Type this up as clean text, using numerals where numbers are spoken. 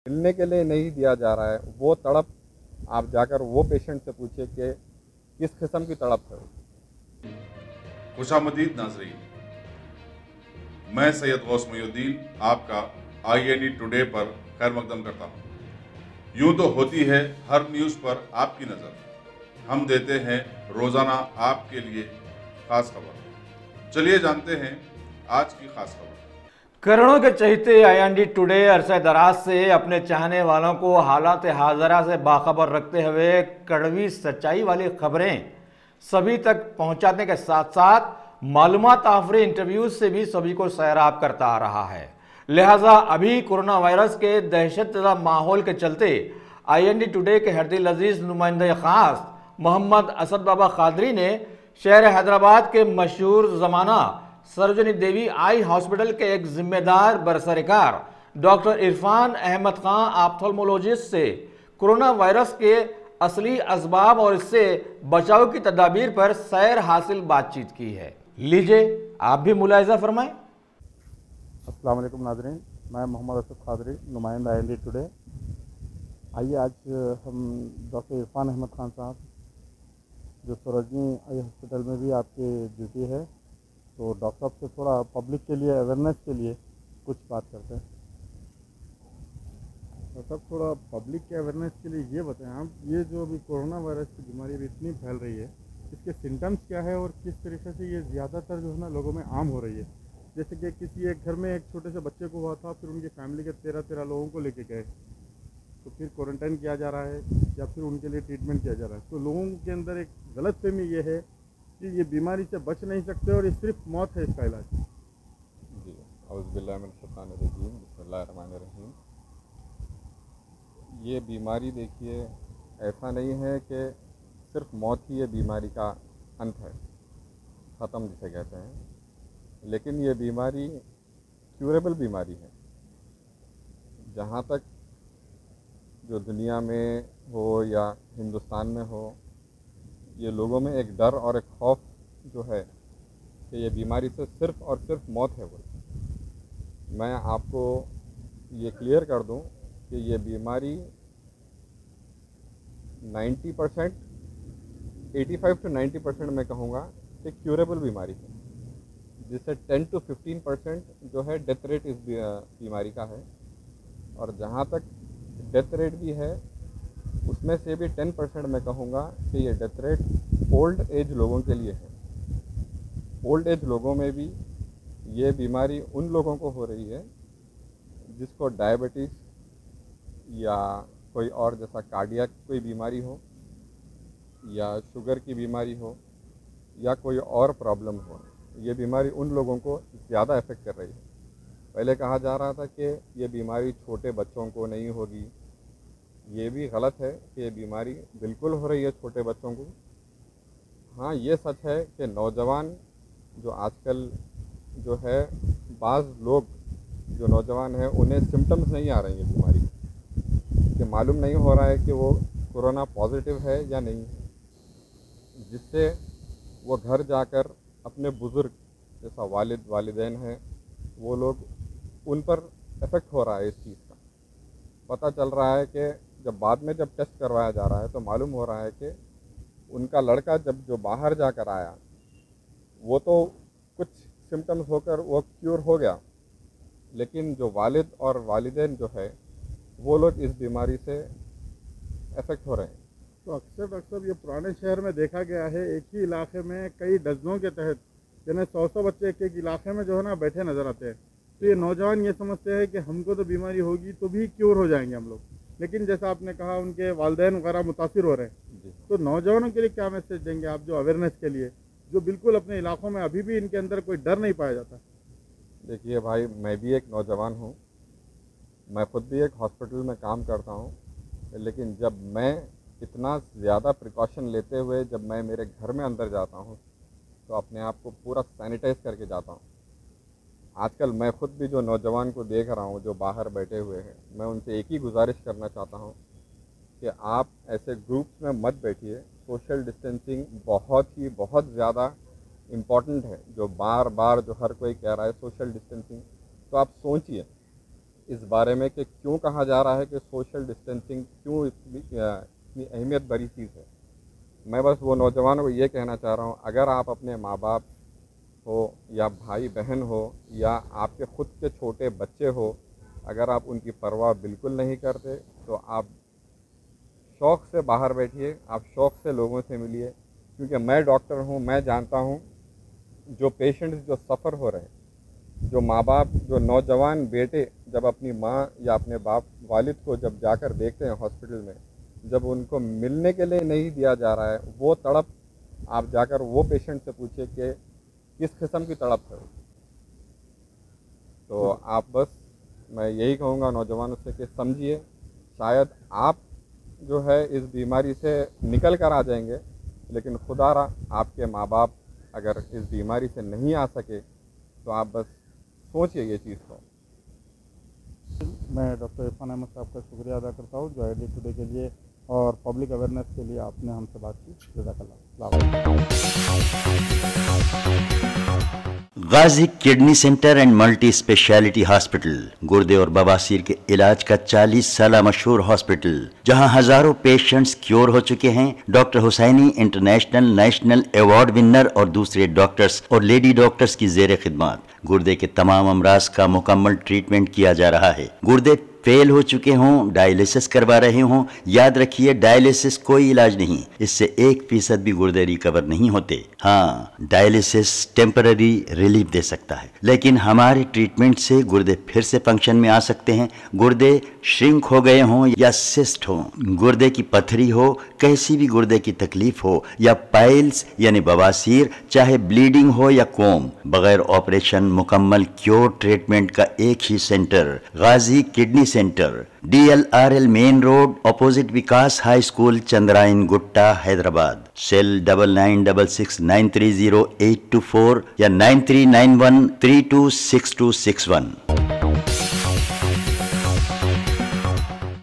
मिलने के लिए नहीं दिया जा रहा है। वो तड़प आप जाकर वो पेशेंट से पूछिए कि किस किस्म की तड़प है। खुशामदीद नाजरीन, मैं सैयद गौस मोइनुद्दीन आपका IND टुडे पर खैर मकदम करता हूँ। यूं तो होती है हर न्यूज़ पर आपकी नज़र, हम देते हैं रोज़ाना आपके लिए खास खबर। चलिए जानते हैं आज की खास खबर। करोड़ों के चहेते IND टुडे अरसे दराज से अपने चाहने वालों को हालात हाजरा से बाखबर रखते हुए कड़वी सच्चाई वाली खबरें सभी तक पहुंचाने के साथ साथ मालूमात आफरी इंटरव्यूज से भी सभी को सैराब करता आ रहा है। लिहाजा अभी कोरोना वायरस के दहशतज़दा माहौल के चलते IND टुडे के हरदिल अजीज नुमाइंदा खास मोहम्मद असद बाबा कादरी ने शहर हैदराबाद के मशहूर जमाना सरोजनी देवी आई हॉस्पिटल के एक जिम्मेदार बरसरकार डॉक्टर इरफान अहमद खान ऑप्थेल्मोलॉजिस्ट से कोरोना वायरस के असली असबाब और इससे बचाव की तदाबीर पर सैर हासिल बातचीत की है। लीजिए आप भी मुलाहिजा फरमाएं। अस्सलाम वालेकुम नाज़रीन, मैं मोहम्मद असद कादरी, नुमाइंदा IND टुडे। आइए आज हम डॉक्टर इरफान अहमद खान साहब जो सरोजनी आई हॉस्पिटल में भी आपकी ड्यूटी है, तो डॉक्टर साहब से थोड़ा पब्लिक के लिए अवेयरनेस के लिए कुछ बात करते हैं। डॉक्टर साहब, थोड़ा पब्लिक के अवेयरनेस के लिए ये बताएं आप, ये जो अभी कोरोना वायरस की बीमारी अभी इतनी फैल रही है, इसके सिम्टम्स क्या है और किस तरीके से ये ज़्यादातर जो है ना लोगों में आम हो रही है। जैसे कि किसी एक घर में एक छोटे से बच्चे को हुआ था, फिर उनकी फैमिली के 13 लोगों को लेके गए, तो फिर क्वारंटाइन किया जा रहा है या फिर उनके लिए ट्रीटमेंट किया जा रहा है। तो लोगों के अंदर एक गलतफहमी ये है कि ये बीमारी से बच नहीं सकते और ये सिर्फ मौत है इसका इलाज। जी, औज़ुबिल्लाहिमिनश्शैतानिर्रजीम, बिस्मिल्लाहिर्रहमानिर्रहीम। ये बीमारी देखिए, ऐसा नहीं है कि सिर्फ मौत ही ये बीमारी का अंत है, ख़त्म जिसे कहते हैं, लेकिन ये बीमारी क्यूरेबल बीमारी है। जहाँ तक जो दुनिया में हो या हिंदुस्तान में हो, ये लोगों में एक डर और एक खौफ जो है कि ये बीमारी से सिर्फ़ और सिर्फ मौत है। वो मैं आपको ये क्लियर कर दूं कि ये बीमारी 90%, 85 to 90% मैं कहूँगा कि क्यूरेबल बीमारी है, जिससे 10 to 15% जो है डेथ रेट इस बीमारी का है। और जहाँ तक डेथ रेट भी है, उसमें से भी 10% मैं कहूँगा कि ये डेथ रेट ओल्ड एज लोगों के लिए है। ओल्ड एज लोगों में भी ये बीमारी उन लोगों को हो रही है जिसको डायबिटीज़ या कोई और जैसा कार्डियक कोई बीमारी हो, या शुगर की बीमारी हो, या कोई और प्रॉब्लम हो। ये बीमारी उन लोगों को ज़्यादा इफ़ेक्ट कर रही है। पहले कहा जा रहा था कि ये बीमारी छोटे बच्चों को नहीं होगी, ये भी गलत है कि ये बीमारी बिल्कुल हो रही है छोटे बच्चों को। हाँ, ये सच है कि नौजवान जो आजकल जो है, बाज़ लोग जो नौजवान हैं उन्हें सिम्टम्स नहीं आ रही हैं बीमारी कि मालूम नहीं हो रहा है कि वो कोरोना पॉजिटिव है या नहीं है, जिससे वो घर जाकर अपने बुज़ुर्ग जैसा वालिद वालिदैन हैं, वो लोग उन पर इफ़ेक्ट हो रहा है। इस चीज़ का पता चल रहा है कि जब बाद में जब टेस्ट करवाया जा रहा है तो मालूम हो रहा है कि उनका लड़का जब जो बाहर जाकर आया, वो तो कुछ सिम्टम्स होकर वो क्यूर हो गया, लेकिन जो वालिद और वालिदैन जो है वो लोग इस बीमारी से इफ़ेक्ट हो रहे हैं। तो अक्सर ये पुराने शहर में देखा गया है, एक ही इलाके में कई डजनों के तहत यानी 100 बच्चे एक एक इलाके में जो है ना बैठे नज़र आते हैं। तो ये नौजवान ये समझते हैं कि हमको तो बीमारी होगी तो भी क्योर हो जाएंगे हम लोग, लेकिन जैसा आपने कहा उनके वालिदैन वगैरह मुतासिर हो रहे हैं। तो नौजवानों के लिए क्या मैसेज देंगे आप, जो अवेयरनेस के लिए, जो बिल्कुल अपने इलाकों में अभी भी इनके अंदर कोई डर नहीं पाया जाता? देखिए भाई, मैं भी एक नौजवान हूँ, मैं ख़ुद भी एक हॉस्पिटल में काम करता हूँ, लेकिन जब मैं इतना ज़्यादा प्रिकॉशन लेते हुए जब मैं मेरे घर में अंदर जाता हूँ तो अपने आप को पूरा सैनिटाइज़ करके जाता हूँ। आजकल मैं ख़ुद भी जो नौजवान को देख रहा हूँ जो बाहर बैठे हुए हैं, मैं उनसे एक ही गुजारिश करना चाहता हूँ कि आप ऐसे ग्रुप्स में मत बैठिए। सोशल डिस्टेंसिंग बहुत ज़्यादा इम्पॉर्टेंट है, जो बार बार जो हर कोई कह रहा है सोशल डिस्टेंसिंग, तो आप सोचिए इस बारे में कि क्यों कहा जा रहा है कि सोशल डिस्टेंसिंग क्यों इतनी अहमियत भरी चीज़ है। मैं बस वो नौजवानों को ये कहना चाह रहा हूँ, अगर आप अपने माँ बाप हो या भाई बहन हो या आपके ख़ुद के छोटे बच्चे हो, अगर आप उनकी परवाह बिल्कुल नहीं करते तो आप शौक़ से बाहर बैठिए, आप शौक़ से लोगों से मिलिए। क्योंकि मैं डॉक्टर हूँ, मैं जानता हूँ जो पेशेंट्स जो सफ़र हो रहे हैं, जो माँ बाप, जो नौजवान बेटे जब अपनी माँ या अपने बाप वालिद को जब जाकर देखते हैं हॉस्पिटल में, जब उनको मिलने के लिए नहीं दिया जा रहा है, वो तड़प आप जाकर वो पेशेंट से पूछिए कि किस किस्म की तड़प है। तो आप बस, मैं यही कहूँगा नौजवानों से कि समझिए, शायद आप जो है इस बीमारी से निकल कर आ जाएंगे, लेकिन खुदारा आपके माँ बाप अगर इस बीमारी से नहीं आ सके तो आप बस सोचिए ये चीज़ को। मैं डॉक्टर इरफान अहमद साहब का शुक्रिया अदा करता हूँ जो आईआईडी टुडे के लिए और पब्लिक अवेयरनेस के लिए आपने हमसे बात की। जज़ाकल्लाह। Ghazi kidney centre and multi speciality hospital, गुर्दे और बवासीर के इलाज का 40 साल मशहूर हॉस्पिटल, जहां हजारों पेशेंट्स क्योर हो चुके हैं। Doctor Husaini international national award winner और दूसरे डॉक्टर्स और लेडी डॉक्टर्स की जेर खिदमत गुर्दे के तमाम अमराज का मुकम्मल ट्रीटमेंट किया जा रहा है। गुर्दे फेल हो चुके हों, डायलिसिस करवा रहे हों, याद रखिए डायलिसिस कोई इलाज नहीं, इससे 1% भी गुर्दे रिकवर नहीं होते। हाँ, डायलिसिस टेम्पररी रिलीफ दे सकता है, लेकिन हमारे ट्रीटमेंट से गुर्दे फिर से फंक्शन में आ सकते हैं। गुर्दे श्रिंक हो गए हों या सिस्ट हो, गुर्दे की पथरी हो, कैसी भी गुर्दे की तकलीफ हो या पाइल्स यानी बवासीर, चाहे ब्लीडिंग हो या कोम, बगैर ऑपरेशन मुकम्मल क्योर ट्रीटमेंट का एक ही centre, Ghazi kidney centre, DLRL main road, opposite Vikas high school, Chandrayan Gutta, Hyderabad. Cell 9966930824 या 9391326261।